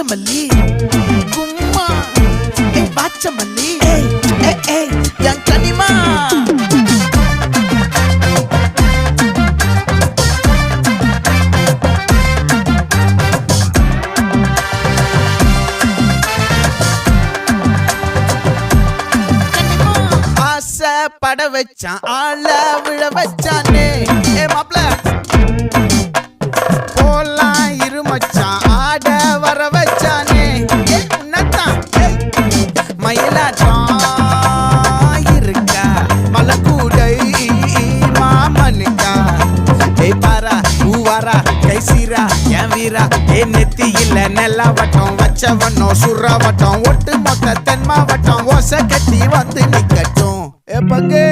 நாகமல்லி கும்மா பாச்சமல்லி என் கனிமா பட வச்சான் ஆள விழ வச்சானே மாப்ள போலாம் இருமச்சான் ஆட வர வச்சானே உன்னத்தான் மயிலாட்டம் இருக்கா மலக்கூடை மாமனுக்கா பாரா பூவாரா கைசீரா என் வீரா நெத்தி இல்ல நெல்லா வட்டம் வச்சவனும் சுறா வட்டம் ஒட்டு மொத்த தென் மாவட்டம் ஓசை கட்டி வந்து நிக்கட்டும் பங்கே